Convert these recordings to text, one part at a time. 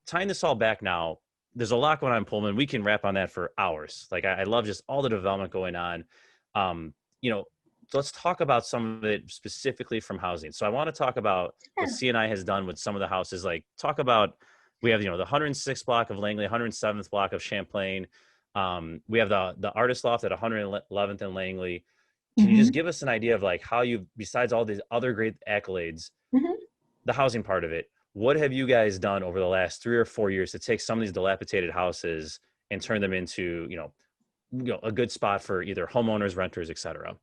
tying this all back now, there's a lot going on in Pullman. We can wrap on that for hours. Like I love just all the development going on. You know, so let's talk about some of it specifically from housing. So I want to talk about what CNI has done with some of the houses. Like talk about, we have, you know, the 106th block of Langley, 107th block of Champlain. We have the artist loft at 111th and Langley. Can you just give us an idea of like how you, besides all these other great accolades, the housing part of it, what have you guys done over the last 3 or 4 years to take some of these dilapidated houses and turn them into, you know, a good spot for either homeowners, renters, et cetera?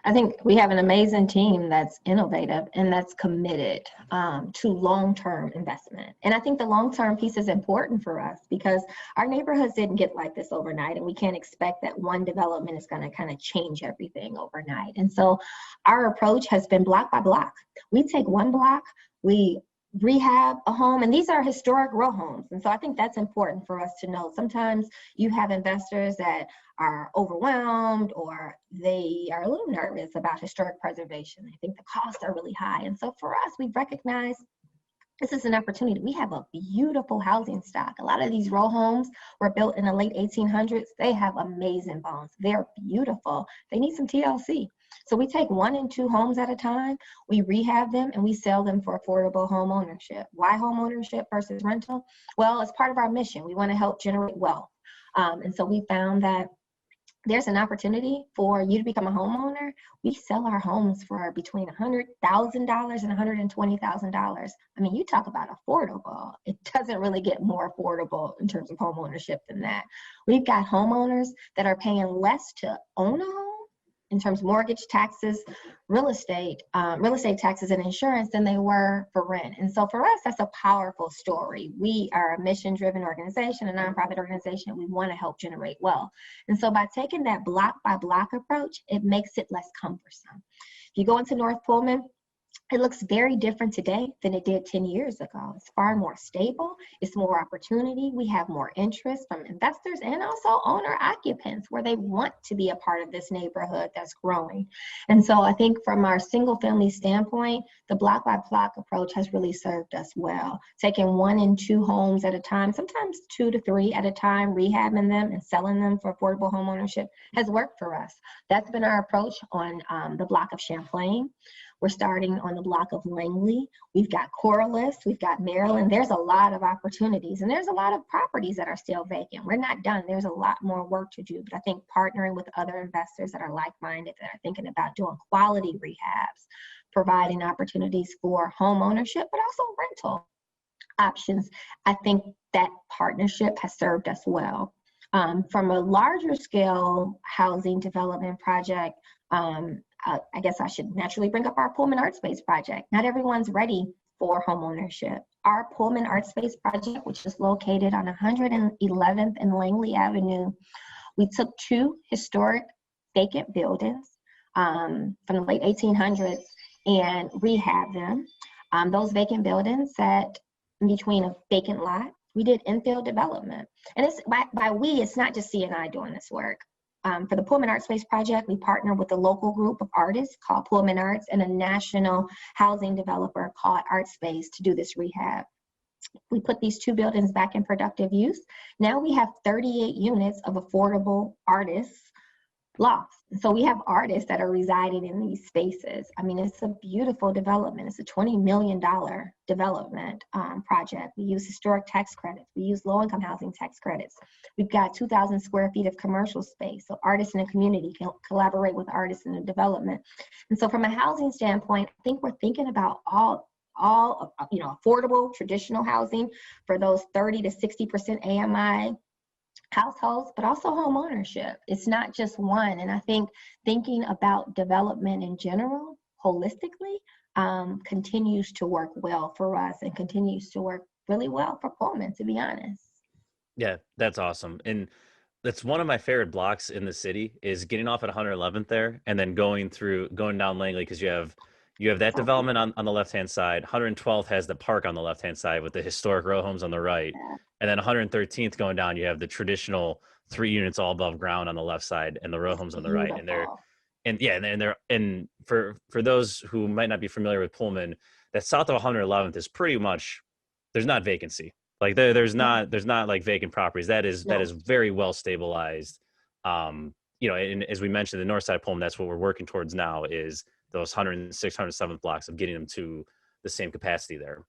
I think we have an amazing team that's innovative and that's committed to long-term investment. And I think the long-term piece is important for us because our neighborhoods didn't get like this overnight, and we can't expect that one development is going to kind of change everything overnight. And so our approach has been block by block. We take one block, we rehab a home, and these are historic row homes. And so I think that's important for us to know. Sometimes you have investors that are overwhelmed or they are a little nervous about historic preservation. They think the costs are really high. And so for us, we recognize this is an opportunity. We have a beautiful housing stock. A lot of these row homes were built in the late 1800s. They have amazing bones. They're beautiful. They need some TLC. So we take 1 and 2 homes at a time, we rehab them, and we sell them for affordable home ownership. Why home ownership versus rental? Well, it's part of our mission. We want to help generate wealth. And so we found that there's an opportunity for you to become a homeowner. We sell our homes for between $100,000 and $120,000. I mean, you talk about affordable. It doesn't really get more affordable in terms of home ownership than that. We've got homeowners that are paying less to own a home in terms of mortgage, taxes, real estate taxes and insurance than they were for rent. And so for us, that's a powerful story. We are a mission-driven organization, a nonprofit organization. We want to help generate wealth. And so by taking that block by block approach, it makes it less cumbersome. If you go into North Pullman, it looks very different today than it did 10 years ago. It's far more stable. It's more opportunity. We have more interest from investors and also owner occupants where they want to be a part of this neighborhood that's growing. And so I think from our single family standpoint, the block by block approach has really served us well. Taking 1 and 2 homes at a time, sometimes 2 to 3 at a time, rehabbing them and selling them for affordable home ownership has worked for us. That's been our approach on the block of Champlain. We're starting on the block of Langley. We've got Corliss, we've got Maryland. There's a lot of opportunities and there's a lot of properties that are still vacant. We're not done. There's a lot more work to do, but I think partnering with other investors that are like-minded, that are thinking about doing quality rehabs, providing opportunities for home ownership, but also rental options, I think that partnership has served us well. From a larger scale housing development project, I guess I should naturally bring up our Pullman Art Space project. Not everyone's ready for home ownership. Our Pullman Art Space project, which is located on 111th and Langley Avenue, we took 2 historic vacant buildings from the late 1800s and rehabbed them. Those vacant buildings sat in between a vacant lot. We did infill development. And it's by we, it's not just CNI doing this work. For the Pullman Art Space project, we partnered with a local group of artists called Pullman Arts and a national housing developer called Art Space to do this rehab. We put these 2 buildings back in productive use. Now we have 38 units of affordable artists lofts. So we have artists that are residing in these spaces. I mean, it's a beautiful development. It's a $20 million development project. We use historic tax credits. We use low-income housing tax credits. We've got 2,000 square feet of commercial space. So artists in the community can collaborate with artists in the development. And so from a housing standpoint, I think we're thinking about all affordable traditional housing for those 30 to 60% AMI households, but also home ownership. It's not just one. And I think thinking about development in general, holistically, continues to work well for us and continues to work really well for Pullman, to be honest. Yeah, that's awesome. And that's one of my favorite blocks in the city is getting off at 111th there and then going down Langley, because you have that development on the left-hand side. 112th has the park on the left-hand side with the historic row homes on the right. And then 113th going down, you have the traditional 3 units all above ground on the left side and the row homes on the right. And for those who might not be familiar with Pullman, that south of 111th is pretty much, there's not vacancy. Like there's not like vacant properties. That is No. very well stabilized. And as we mentioned, the north side of Pullman, that's what we're working towards now, is those 106, 107th blocks, of getting them to the same capacity there.